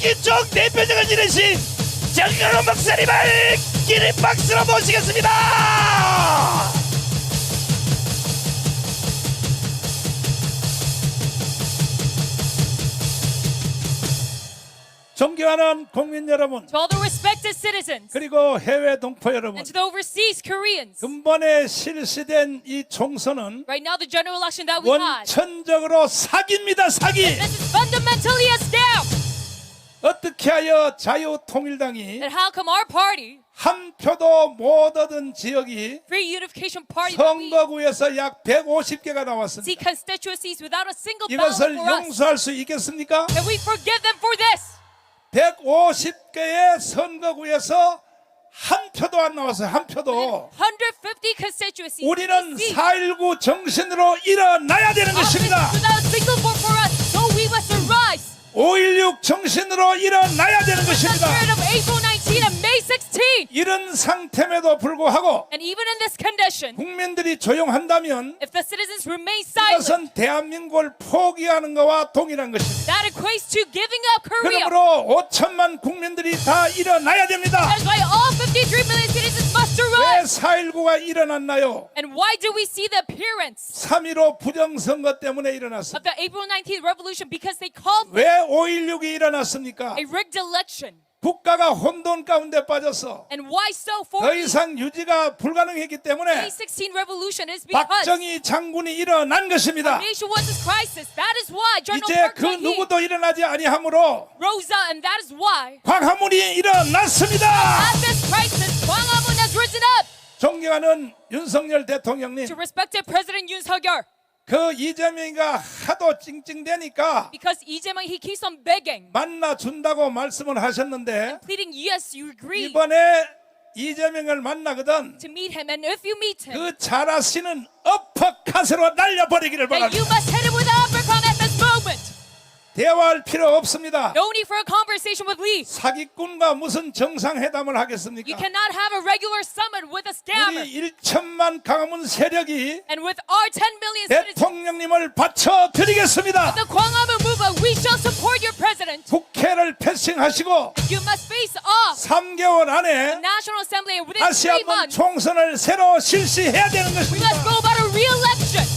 특히 쪽 대표적을 지내신 정경호 목사님을 기립 박수로 모시겠습니다. 존경하는 국민 여러분, To all the respected citizens 그리고 해외 동포 여러분, and to the overseas Koreans, 근본에 실시된 이 총선은 right now the general election that we had, 원천적으로 사기입니다. 사기. this is fundamentally a scam. 어떻게 하여 자유통일당이 And how come our party, 한 표도 못 얻은 지역이 Free Unification Party, that we 선거구에서 약 150개가 나왔습니다. see constituencies without a single ballot 이것을 for us? 용서할 수 있겠습니까? Can we forgive them for this? 150개의 선거구에서 한 표도 안 나왔어요. 한 표도. 150 constituencies. 우리는 we see 4.19 정신으로 일어나야 되는 것입니다. office without a single vote for us, so we must arise. 5.16 정신으로 일어나야 되는 The 것입니다. spirit of April 19 and May 16. 이런 상태임에도 불구하고 And even in this condition, 국민들이 조용한다면 if the citizens remain silent, 이것은 대한민국을 포기하는 것과 동일한 것입니다. that equates to giving up Korea. 그러므로 5천만 국민들이 다 일어나야 됩니다. That is why all 53 million citizens must 왜 arise. 4.19가 일어났나요? And why do we see the appearance 3.15 부정선거 때문에 일어났습니다. of the April 19th revolution? Because they called 왜 5.16이 일어났습니까? a rigged election. 국가가 혼돈 가운데 빠져서 And why so? For 더 the 이상 유지가 불가능했기 때문에 May 16 revolution is because 박정희 장군이 일어난 것입니다. the nation was in crisis. That is why General 이제 Park 그 Geun-hye 누구도 일어나지 아니하므로 rose up, and that is why 광화문이 일어났습니다. at this crisis, Hwang Ha-moon has risen up. 존경하는 윤석열 대통령님, To respected President Yoon Suk-yeol, 그 이재명이가 하도 찡찡대니까 because Lee Jae-myung, he keeps on begging, 만나준다고 말씀을 하셨는데 pleading, yes, you agree 이번에 이재명을 만나거든 to meet him, and if you meet him, 그 잘하시는 어퍼컷으로 날려버리기를 then you 바랍니다. must hit him with an uppercut at this moment. 대화할 필요 없습니다. No need for a conversation with Lee. 사기꾼과 무슨 정상회담을 You 하겠습니까? cannot have a regular summit with a scammer. 우리 1천만 강화문 세력이 And with our 10 million citizens, 대통령님을 바쳐드리겠습니다. the Hwang Ha-moon movement, we shall support your president. 국회를 패싱하시고 You must face off 3개월 the 안에 National Assembly, and within 다시 3 한번 months, 총선을 새로 실시해야 되는 we must 것입니다. go about a re-election.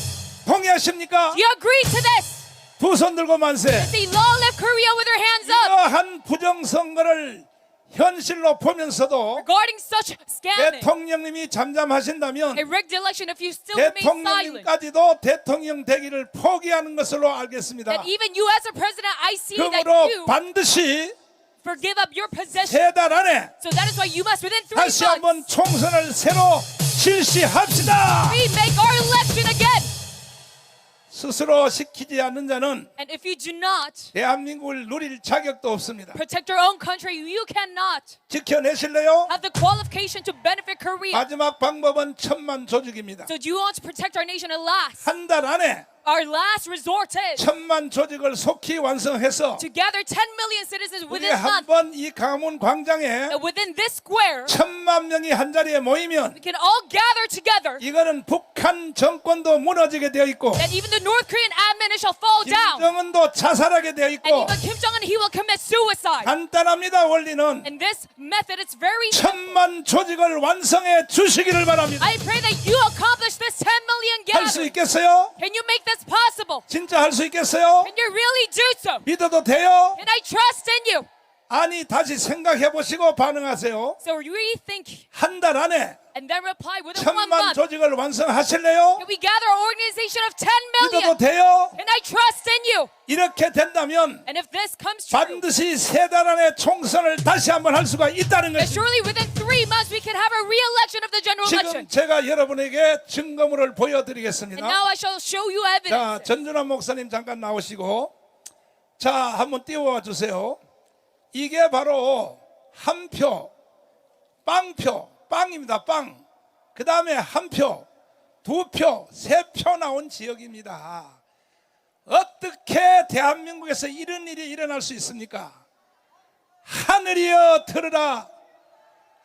동의하십니까? Do you agree to this? 두 손 들고 만세. The law left Korea with their hands up. 이러한 부정선거를 현실로 보면서도 Regarding such scamming, 대통령님이 잠잠하신다면 a rigged election, if you still remain silent, 대통령님까지도 대통령 되기를 포기하는 것으로 알겠습니다. and even you as a president, I see that 그러므로 you 반드시 forgive up your possession. 3달 안에 So that is why you must, within 3 다시 한번 months, 총선을 새로 실시합시다. remake our election again. 스스로 시키지 않는 자는 And if you do not 대한민국을 누릴 자격도 없습니다. protect your own country, you cannot 지켜내실래요? have the qualification to benefit Korea. 마지막 방법은 천만 조직입니다. So do you want to protect our nation at last? 한 달 안에 Our last resort is 천만 조직을 속히 완성해서 to gather 10 million citizens 우리 within a month. 한번 이 강화문 광장에 And within this square, 1,000만 명이 한 자리에 모이면 we can all gather together. 이거는 북한 정권도 무너지게 되어 있고 And even the North Korean admin shall fall down. 김정은도 자살하게 되어 And 있고 even Kim Jong-un, he will commit suicide. 간단합니다. 원리는 And this method, it's very 1,000만 조직을 완성해 주시기를 바랍니다. I pray that you accomplish this 10 million 할 수 gathering. 있겠어요? Can you make this possible? 진짜 할 수 있겠어요? Can you really do so? 믿어도 돼요? Can I trust in you? 아니 다시 생각해 보시고 반응하세요. So rethink 한 달 안에 and then reply within 1 1,000만 month. 조직을 완성하실래요? Can we gather an organization of 10 믿어도 million? 돼요? Can I trust in you? 이렇게 된다면 And if this comes true, 반드시 3달 안에 총선을 다시 한번 할 수가 있다는 then 것입니다. surely within 3 months we can have a re-election of the general election. 지금 제가 여러분에게 증거물을 And 보여드리겠습니다. now I shall show you 자, evidence. 전준환 목사님 잠깐 나오시고, 자, 한번 띄워와 주세요. 이게 바로 한 표, 빵표, 빵입니다. 빵. 그 다음에 한 표, 두 표, 세 표 나온 지역입니다. 어떻게 대한민국에서 이런 일이 일어날 수 있습니까? 하늘이여 들으라,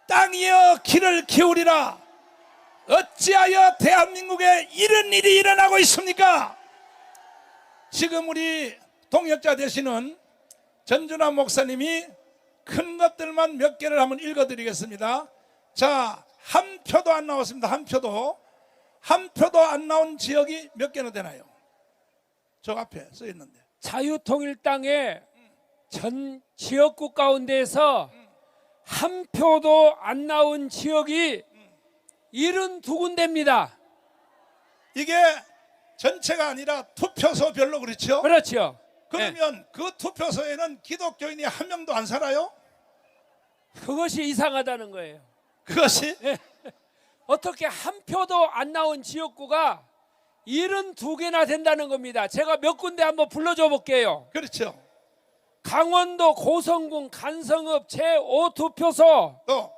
땅이여 귀를 기울이라. 어찌하여 대한민국에 이런 일이 일어나고 있습니까? 지금 우리 동역자 되시는 전준환 목사님이 큰 것들만 몇 개를 한번 읽어드리겠습니다. 자, 한 표도 안 나왔습니다. 한 표도 안 나온 지역이 몇 개나 되나요? 저 앞에 써 있는데. 자유통일당의 전 지역구 가운데에서 한 표도 안 나온 지역이 72군데입니다. 이게 전체가 아니라 투표소별로 그렇죠? 그렇죠. 그러면 그 투표소에는 기독교인이 한 명도 안 살아요? 그것이 이상하다는 거예요. 그것이? 어떻게 한 표도 안 나온 지역구가 72개나 된다는 겁니다. 제가 몇 군데 한번 불러줘 볼게요. 그렇죠. 강원도 고성군 간성읍 제5투표소, 또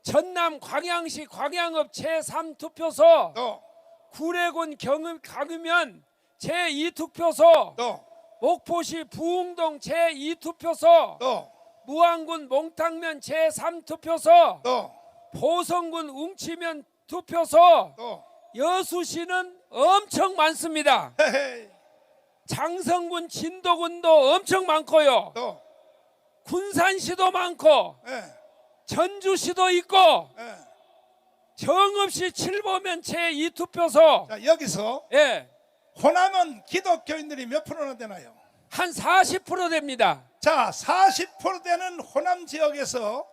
전남 광양시 광양읍 제3투표소, 또 구례군 강유면 제2투표소, 또 목포시 부흥동 제2투표소, 또 무안군 몽탕면 제3투표소, 또 보성군 웅치면 투표소, 또 여수시는 엄청 많습니다. 헤헤이. 장성군 진도군도 엄청 많고요. 또 군산시도 많고 예, 전주시도 있고 예. 정읍시 칠보면 제2투표소, 자, 여기서 예, 호남은 기독교인들이 몇 프로나 되나요? 한 40% 됩니다. 자, 40% 되는 호남 지역에서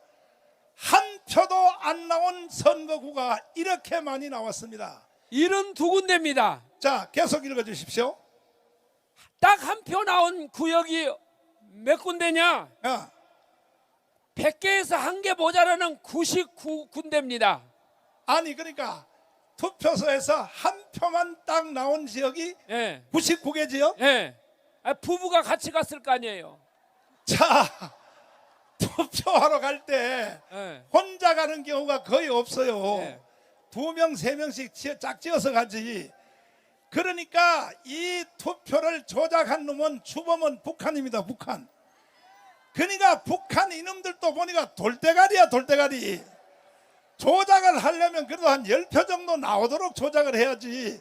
한 표도 안 나온 선거구가 이렇게 많이 나왔습니다. 72군데입니다. 자, 계속 읽어 주십시오. 딱 한 표 나온 구역이 몇 군데냐? 100개에서 한 개 모자라는 99군데입니다. 아니 그러니까 투표소에서 한 표만 딱 나온 지역이 예, 99개지요? 예. 부부가 같이 갔을 거 아니에요. 자, 투표하러 갈 때 예. 혼자 가는 경우가 거의 없어요. 네. 2명, 3명씩 짝지어서 가지. 그러니까 이 투표를 조작한 놈은 주범은 북한입니다. 북한. 그러니까 북한 이놈들도 보니까 돌대가리야, 돌대가리. 조작을 하려면 그래도 한 10표 정도 나오도록 조작을 해야지.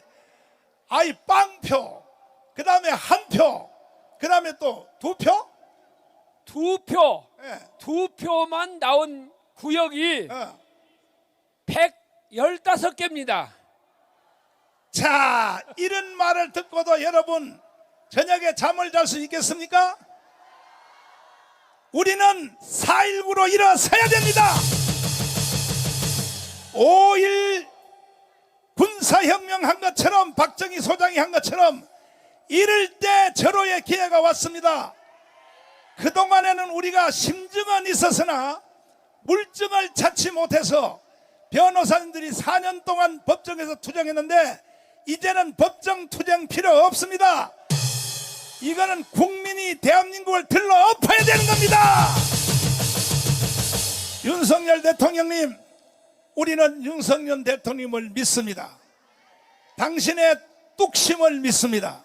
아이 빵표, 그 다음에 한 표, 그 다음에 또 2표? 두 표, 예. 두 표만 나온 구역이 115개입니다. 자, 이런 말을 듣고도 여러분 저녁에 잠을 잘 수 있겠습니까? 우리는 4.19로 일어서야 됩니다. 5.1 군사혁명 한 것처럼, 박정희 소장이 한 것처럼 이럴 때 절호의 기회가 왔습니다. 그동안에는 우리가 심증은 있었으나 물증을 찾지 못해서 변호사님들이 4년 동안 법정에서 투쟁했는데 이제는 법정 투쟁 필요 없습니다. 이거는 국민이 대한민국을 들러 엎어야 되는 겁니다. 윤석열 대통령님, 우리는 윤석열 대통령을 믿습니다. 당신의 뚝심을 믿습니다.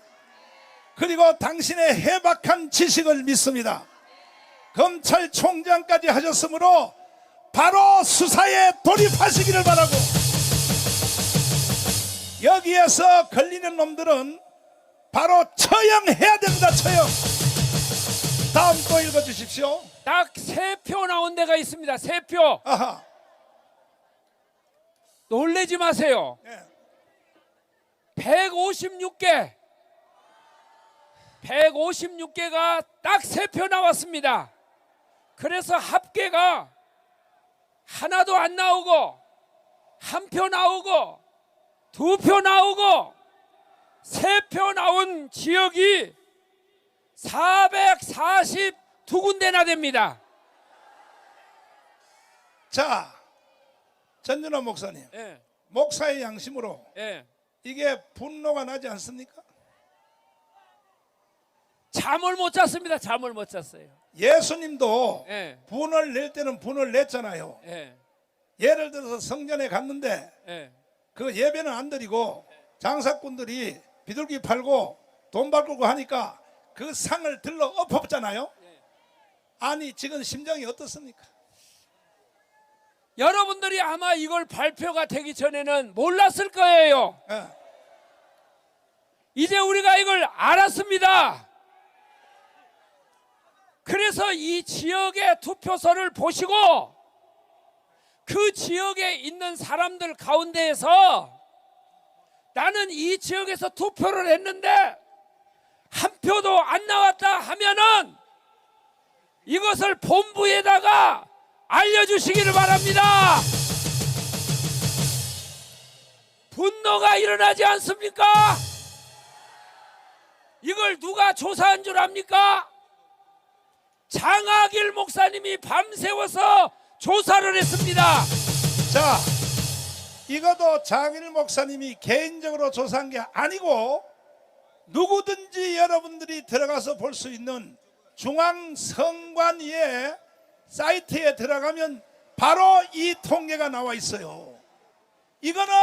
그리고 당신의 해박한 지식을 믿습니다. 검찰총장까지 하셨으므로 바로 수사에 돌입하시기를 바라고, 여기에서 걸리는 놈들은 바로 처형해야 됩니다. 처형. 다음 또 읽어주십시오. 딱 3표 나온 데가 있습니다. 3표. 아하. 놀라지 마세요. 예. 156개가 딱 3표 나왔습니다. 그래서 합계가 하나도 안 나오고, 한 표 나오고, 2표 나오고, 3표 나온 지역이 442군데나 됩니다. 자, 전준호 목사님, 예, 목사의 양심으로 예. 이게 분노가 나지 않습니까? 잠을 못 잤습니다. 잠을 못 잤어요. 예수님도 예, 분을 낼 때는 분을 냈잖아요. 예, 예를 들어서 성전에 갔는데 예. 그 예배는 안 드리고 장사꾼들이 비둘기 팔고 돈 바꾸고 하니까 그 상을 들러 엎었잖아요. 아니 지금 심정이 어떻습니까? 여러분들이 아마 이걸 발표가 되기 전에는 몰랐을 거예요. 예. 이제 우리가 이걸 알았습니다. 그래서 이 지역의 투표소를 보시고 그 지역에 있는 사람들 가운데에서 나는 이 지역에서 투표를 했는데 한 표도 안 나왔다 하면은 이것을 본부에다가 알려주시기를 바랍니다. 분노가 일어나지 않습니까? 이걸 누가 조사한 줄 압니까? 장하길 목사님이 밤새워서 조사를 했습니다. 자, 이것도 장일 목사님이 개인적으로 조사한 게 아니고 누구든지 여러분들이 들어가서 볼 수 있는 중앙선관위의 사이트에 들어가면 바로 이 통계가 나와 있어요. 이거는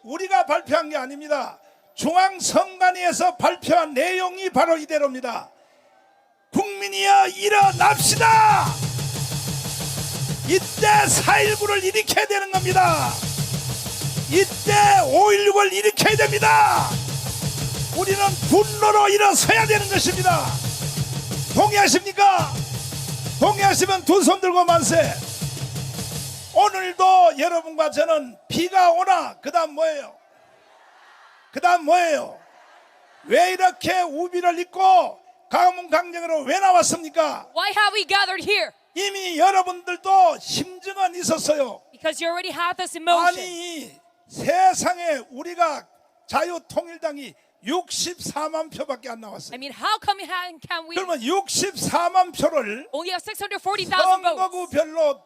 우리가 발표한 게 아닙니다. 중앙선관위에서 발표한 내용이 바로 이대로입니다. 국민이여 일어납시다. 이때 4.19를 일으켜야 되는 겁니다. 이때 5.16을 일으켜야 됩니다. 우리는 분노로 일어서야 되는 것입니다. 동의하십니까? 동의하시면 두 손 들고 만세. 오늘도 여러분과 저는 비가 오나 그 다음 뭐예요? 그 다음 뭐예요? 왜 이렇게 우비를 입고 가문강령으로 왜 나왔습니까? Why have we gathered here? 이미 여러분들도 심증은 있었어요. Because you already have this emotion. 아니 세상에 우리가 자유통일당이 64만 표밖에 안 나왔어요. I mean, how come can we 그러면 64만 표를 only have 640,000 votes? 선거구별로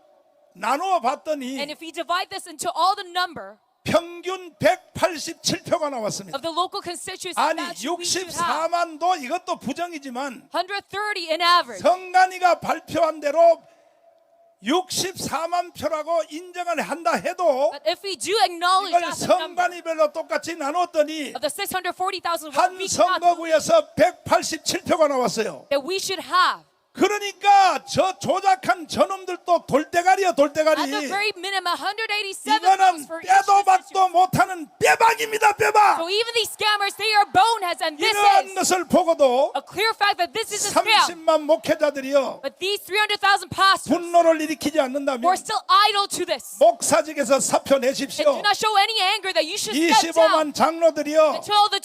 나누어 봤더니 And if we divide this into all the number 평균 187표가 나왔습니다. of the local constituencies 아니 that we should have, 64만도 이것도 부정이지만 130 in average. 선관위가 발표한 대로 64만 표라고 인정을 한다 해도 But if we do acknowledge 이걸 that the number 선관위별로 똑같이 나눴더니 of the 640,000 votes 한 we have, 선거구에서 187표가 나왔어요. that we should have, 그러니까 저 조작한 저놈들도 돌대가리요 돌대가리. at the very minimum, 187 votes 이거는 for each 빼도 박도 constituency. 못하는 빼박입니다 빼박. So even these scammers, they are boneheads, and this 이러한 is 것을 보고도 a clear fact that this is a scam. 30만 목회자들이요 But these 300,000 pastors 분노를 일으키지 who 않는다면 are still idle to this 목사직에서 사표 and 내십시오. do not show any anger that you should step down 25만 장로들이요 until the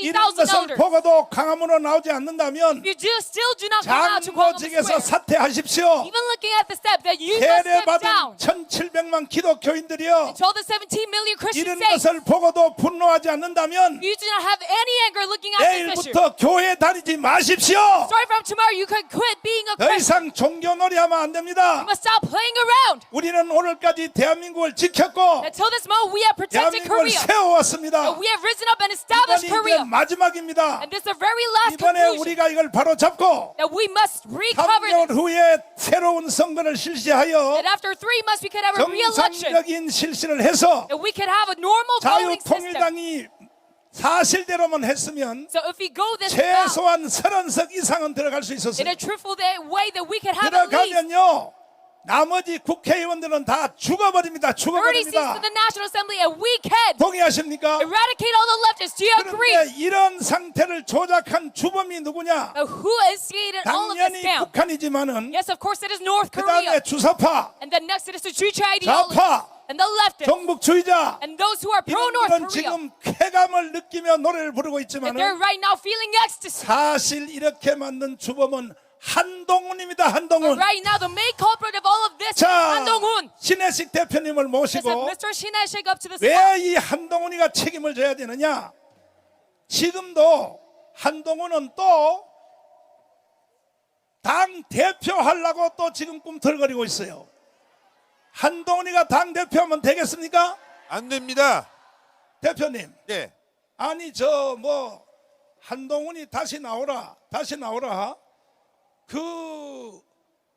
이런 250,000 것을 elders. 보고도 강화문으로 나오지 않는다면 If you still do not come out to Gwangwon 장로직에서 Square, 사퇴하십시오. even looking at the step that you must step 세례받은 down 1700만 기독교인들이요 until the 17 million Christian 이런 saints, 것을 보고도 분노하지 않는다면 you do not have any anger looking at this issue. 내일부터 교회 다니지 마십시오. Starting from tomorrow, you can quit being a 더 Christian. 이상 종교놀이하면 안 You 됩니다. must stop playing around. 우리는 오늘까지 대한민국을 지켰고 Until this moment, we have protected 대한민국을 Korea. 세워왔습니다. And we have risen up and established 이번이 이제 Korea. 마지막입니다. And this is the very last 이번에 conclusion 우리가 이걸 바로 잡고 that we must recover 3개월 this. 후에 새로운 선거를 실시하여 That after 3 months, we could have a re-election. 정상적인 실시를 해서 That we could have a normal voting system. 자유통일당이 사실대로만 했으면 So if we go this route, 최소한 30석 이상은 들어갈 수 in 있었어요. a truthful way, that we could have at least 들어가면요 나머지 국회의원들은 다 죽어버립니다. 30 seats 죽어버립니다. to the National Assembly, and we can 동의하십니까? eradicate all the leftists. Do you agree? 그런데 이런 상태를 조작한 주범이 누구냐? Who instigated all of this 당연히 scam? 북한이지만은 Yes, of course, it is North 그 Korea. 다음에 주사파, And then next it is the Juche ideology. 좌파, And the leftists. 정북주의자 And those who are pro-North 이들은 Korea. 지금 쾌감을 느끼며 노래를 부르고 And 있지만 they're right now feeling ecstasy. 사실 이렇게 만든 주범은 한동훈입니다. 한동훈. Right now, the main culprit of all of this is 자, Han Dong-hoon. 신혜식 대표님을 Yes, 모시고 Mr. Shinai shake up to the spot. 왜 이 한동훈이가 책임을 져야 되느냐? 지금도 한동훈은 또 당 대표 하려고 또 지금 꿈틀거리고 있어요. 한동훈이가 당 대표하면 되겠습니까? 안 됩니다. 대표님, 예. 아니 저 뭐 한동훈이 다시 나오라 그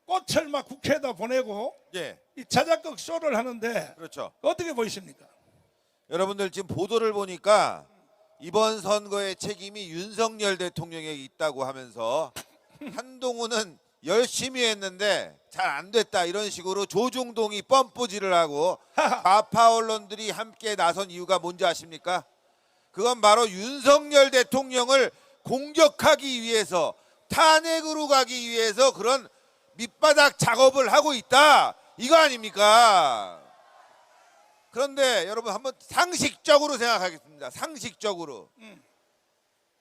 꽃을 막 국회에다 보내고 예. 이 자작극 쇼를 하는데 그렇죠. 어떻게 보이십니까? 여러분들 지금 보도를 보니까 이번 선거의 책임이 윤석열 대통령에 있다고 하면서 한동훈은 열심히 했는데 잘 안 됐다 이런 식으로 조중동이 뻔뿌질을 하고 좌파 언론들이 함께 나선 이유가 뭔지 아십니까? 그건 바로 윤석열 대통령을 공격하기 위해서 탄핵으로 가기 위해서 그런 밑바닥 작업을 하고 있다 이거 아닙니까? 그런데 여러분 한번 상식적으로 생각하겠습니다. 상식적으로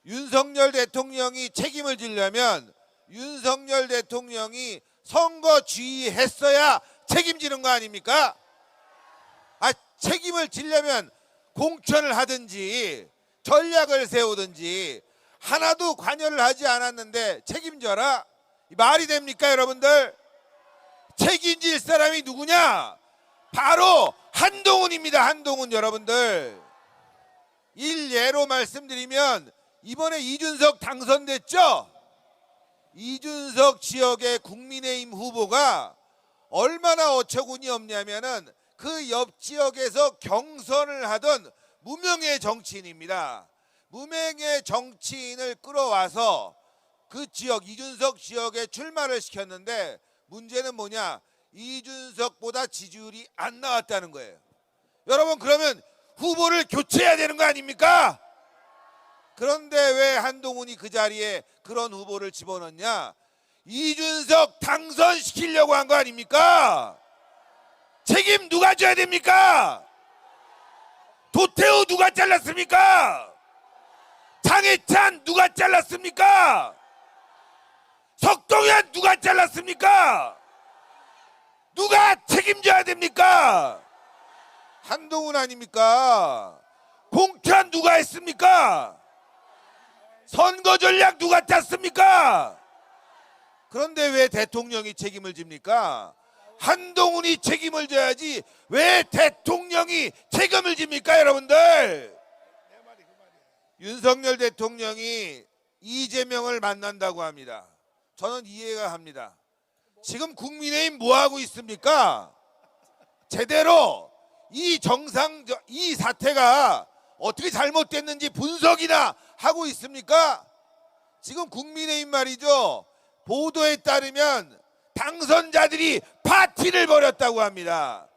윤석열 대통령이 책임을 지려면 윤석열 대통령이 선거 지휘했어야 책임지는 거 아닙니까? 책임을 지려면 공천을 하든지 전략을 세우든지 하나도 관여를 하지 않았는데 책임져라? 말이 됩니까 여러분들? 책임질 사람이 누구냐? 바로 한동훈입니다. 한동훈. 여러분들 일예로 말씀드리면 이번에 이준석 당선됐죠? 이준석 지역의 국민의힘 후보가 얼마나 어처구니 없냐면은 그 옆 지역에서 경선을 하던 무명의 정치인입니다. 무명의 정치인을 끌어와서 그 지역 이준석 지역에 출마를 시켰는데 문제는 뭐냐? 이준석보다 지지율이 안 나왔다는 거예요. 여러분 그러면 후보를 교체해야 되는 거 아닙니까? 그런데 왜 한동훈이 그 자리에 그런 후보를 집어넣냐? 이준석 당선시키려고 한 거 아닙니까? 책임 누가 져야 됩니까? 도태우 누가 잘랐습니까? 장해찬 누가 잘랐습니까? 석동현 누가 잘랐습니까? 누가 책임져야 됩니까? 한동훈 아닙니까? 공천 누가 했습니까? 선거 전략 누가 짰습니까? 그런데 왜 대통령이 책임을 집니까? 한동훈이 책임을 져야지 왜 대통령이 책임을 집니까 여러분들? 윤석열 대통령이 이재명을 만난다고 합니다. 저는 이해가 합니다. 지금 국민의힘 뭐하고 있습니까? 제대로 이 사태가 어떻게 잘못됐는지 분석이나 하고 있습니까? 지금 국민의힘 말이죠. 보도에 따르면 당선자들이 파티를 벌였다고 합니다.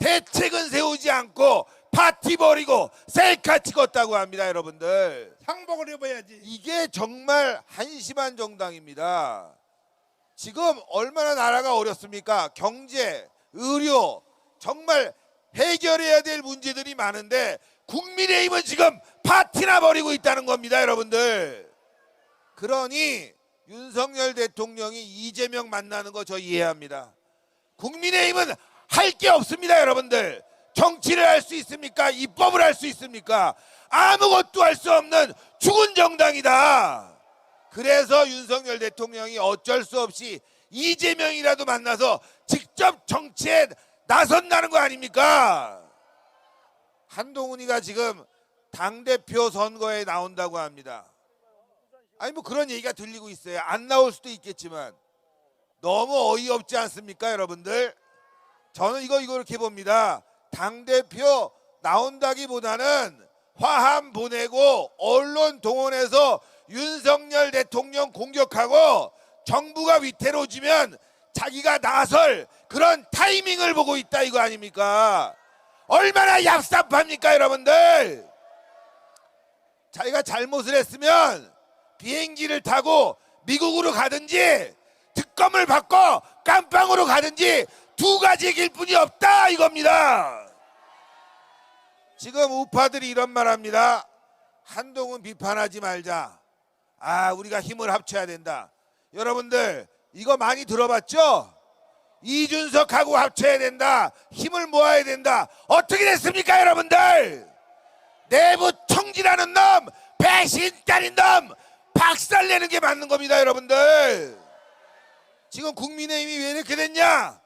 대책은 세우지 않고 파티 벌이고 셀카 찍었다고 합니다. 여러분들 상복을 입어야지. 이게 정말 한심한 정당입니다. 지금 얼마나 나라가 어렵습니까? 경제, 의료 정말 해결해야 될 문제들이 많은데 국민의힘은 지금 파티나 벌이고 있다는 겁니다. 여러분들 그러니 윤석열 대통령이 이재명 만나는 거 저 이해합니다. 국민의힘은 할 게 없습니다. 여러분들 정치를 할 수 있습니까? 입법을 할 수 있습니까? 아무것도 할 수 없는 죽은 정당이다. 그래서 윤석열 대통령이 어쩔 수 없이 이재명이라도 만나서 직접 정치에 나선다는 거 아닙니까? 한동훈이가 지금 당대표 선거에 나온다고 합니다. 아니 뭐 그런 얘기가 들리고 있어요. 안 나올 수도 있겠지만 너무 어이없지 않습니까 여러분들? 저는 이거 이렇게 봅니다. 당대표 나온다기보다는 화함 보내고 언론 동원해서 윤석열 대통령 공격하고 정부가 위태로워지면 자기가 나설 그런 타이밍을 보고 있다 이거 아닙니까? 얼마나 얍삽합니까 여러분들? 자기가 잘못을 했으면 비행기를 타고 미국으로 가든지 특검을 받고 깜빵으로 가든지 두 가지 길뿐이 없다 이겁니다. 지금 우파들이 이런 말합니다. 한동훈 비판하지 말자. 우리가 힘을 합쳐야 된다. 여러분들 이거 많이 들어봤죠? 이준석하고 합쳐야 된다. 힘을 모아야 된다. 어떻게 됐습니까 여러분들? 내부 청지라는 놈, 배신자인 놈 박살내는 게 맞는 겁니다 여러분들. 지금 국민의힘이 왜 이렇게 됐냐?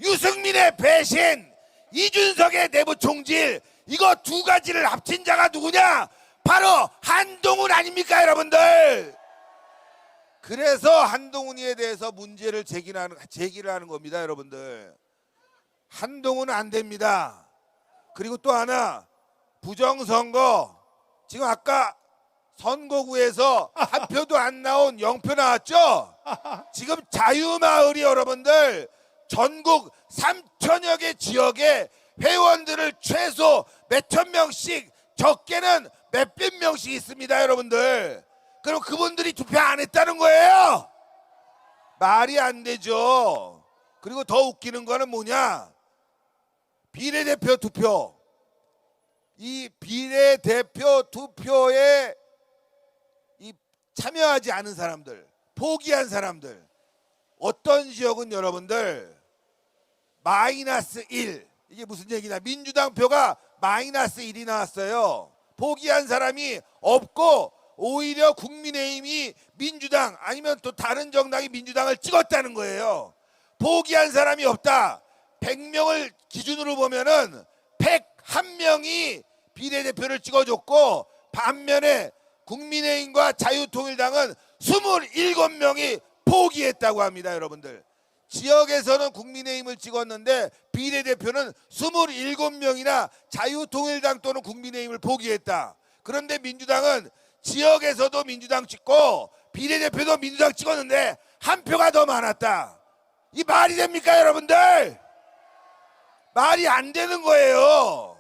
유승민의 배신, 이준석의 내부 총질, 이거 두 가지를 합친 자가 누구냐? 바로 한동훈 아닙니까 여러분들? 그래서 한동훈이에 대해서 문제를 제기를 하는 겁니다 여러분들. 한동훈은 안 됩니다. 그리고 또 하나 부정선거, 지금 아까 선거구에서 한 표도 안 나온 0표 나왔죠? 지금 자유마을이 여러분들 전국 3천여 개 지역에 회원들을 최소 몇천 명씩, 적게는 몇백 명씩 있습니다 여러분들. 그럼 그분들이 투표 안 했다는 거예요? 말이 안 되죠. 그리고 더 웃기는 거는 뭐냐? 비례대표 투표. 이 비례대표 투표에 이 참여하지 않은 사람들, 포기한 사람들, 어떤 지역은 여러분들 마이너스 1. 이게 무슨 얘기냐? 민주당 표가 마이너스 1이 나왔어요. 포기한 사람이 없고 오히려 국민의힘이 민주당 아니면 또 다른 정당이 민주당을 찍었다는 거예요. 포기한 사람이 없다. 100명을 기준으로 보면은 101명이 비례대표를 찍어줬고, 반면에 국민의힘과 자유통일당은 27명이 포기했다고 합니다. 여러분들, 지역에서는 국민의힘을 찍었는데 비례대표는 27명이나 자유통일당 또는 국민의힘을 포기했다. 그런데 민주당은 지역에서도 민주당 찍고 비례대표도 민주당 찍었는데 한 표가 더 많았다. 이 말이 됩니까, 여러분들? 말이 안 되는 거예요.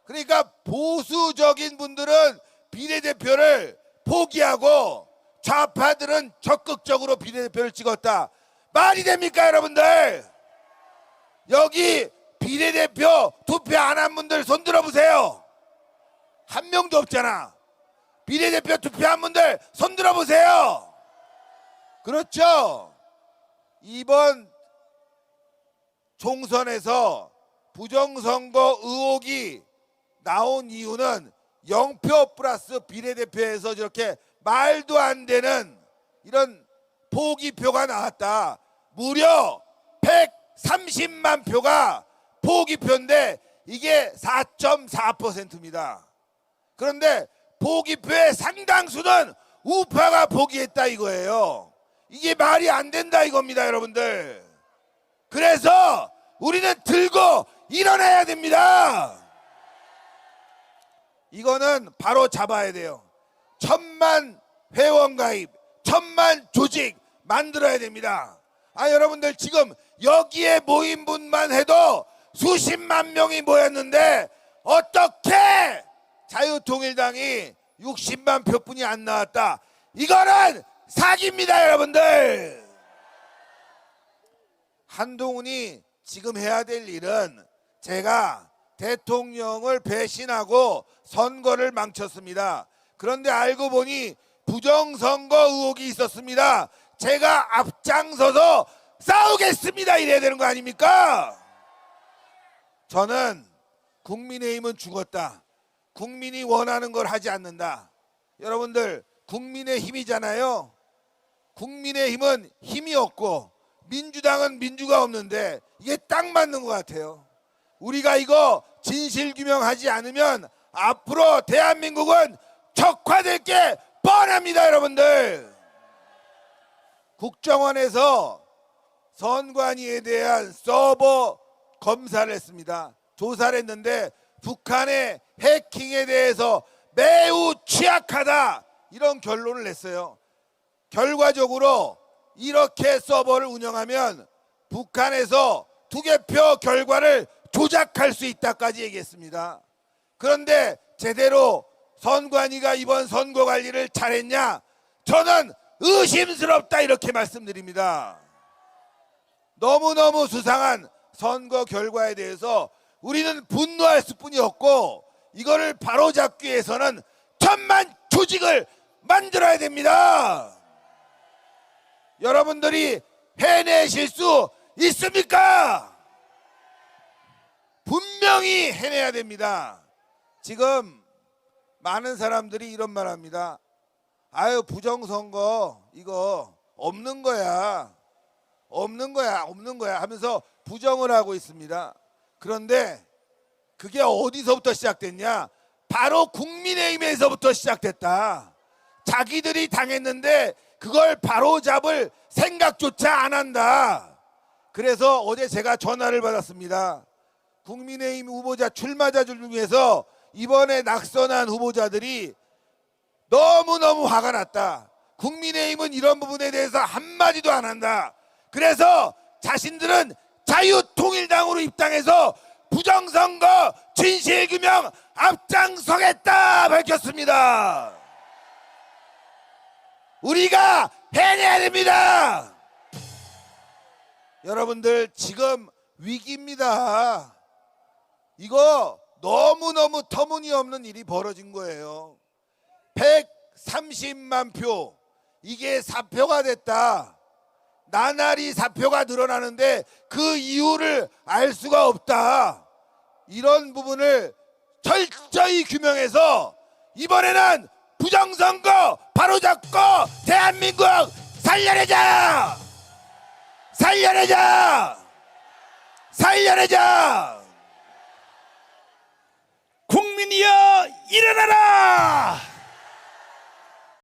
그러니까 보수적인 분들은 비례대표를 포기하고 좌파들은 적극적으로 비례대표를 찍었다. 말이 됩니까, 여러분들? 여기 비례대표 투표 안 한 분들 손 들어보세요. 한 명도 없잖아. 비례대표 투표한 분들 손 들어보세요. 그렇죠? 이번 총선에서 부정선거 의혹이 나온 이유는 0표 플러스 비례대표에서 저렇게 말도 안 되는 이런 포기표가 나왔다. 무려 130만 표가 포기표인데 이게 4.4%입니다. 그런데 포기표의 상당수는 우파가 포기했다 이거예요. 이게 말이 안 된다 이겁니다, 여러분들. 그래서 우리는 들고 일어나야 됩니다. 이거는 바로 잡아야 돼요. 1000만 회원 가입, 1000만 조직 만들어야 됩니다. 여러분들 지금 여기에 모인 분만 해도 수십만 명이 모였는데 어떻게 자유통일당이 60만 표뿐이 안 나왔다. 이거는 사기입니다, 여러분들. 한동훈이 지금 해야 될 일은, 제가 대통령을 배신하고 선거를 망쳤습니다. 그런데 알고 보니 부정선거 의혹이 있었습니다. 제가 앞장서서 싸우겠습니다 이래야 되는 거 아닙니까? 저는 국민의힘은 죽었다. 국민이 원하는 걸 하지 않는다. 여러분들, 국민의힘이잖아요. 국민의힘은 힘이 없고 민주당은 민주가 없는데 이게 딱 맞는 것 같아요. 우리가 이거 진실규명하지 않으면 앞으로 대한민국은 적화될 게 뻔합니다, 여러분들. 국정원에서 선관위에 대한 서버 검사를 했습니다. 조사를 했는데 북한의 해킹에 대해서 매우 취약하다, 이런 결론을 냈어요. 결과적으로 이렇게 서버를 운영하면 북한에서 투개표 결과를 조작할 수 있다까지 얘기했습니다. 그런데 제대로 선관위가 이번 선거 관리를 잘했냐? 저는 의심스럽다 이렇게 말씀드립니다. 너무너무 수상한 선거 결과에 대해서 우리는 분노할 수뿐이 없고, 이거를 바로잡기 위해서는 1000만 조직을 만들어야 됩니다. 여러분들이 해내실 수 있습니까? 분명히 해내야 됩니다. 지금 많은 사람들이 이런 말 합니다. 아유, 부정선거 이거 없는 거야, 없는 거야, 없는 거야 하면서 부정을 하고 있습니다. 그런데 그게 어디서부터 시작됐냐? 바로 국민의힘에서부터 시작됐다. 자기들이 당했는데 그걸 바로잡을 생각조차 안 한다. 그래서 어제 제가 전화를 받았습니다. 국민의힘 후보자 출마자들 중에서 이번에 낙선한 후보자들이 너무너무 화가 났다. 국민의힘은 이런 부분에 대해서 한마디도 안 한다. 그래서 자신들은 자유통일당으로 입당해서 부정선거 진실규명 앞장서겠다 밝혔습니다. 우리가 해내야 됩니다. 여러분들 지금 위기입니다. 이거 너무너무 터무니없는 일이 벌어진 거예요. 130만 표, 이게 사표가 됐다. 나날이 사표가 늘어나는데 그 이유를 알 수가 없다. 이런 부분을 철저히 규명해서 이번에는 부정선거 바로잡고 대한민국 살려내자! 살려내자! 살려내자! 국민이여 일어나라!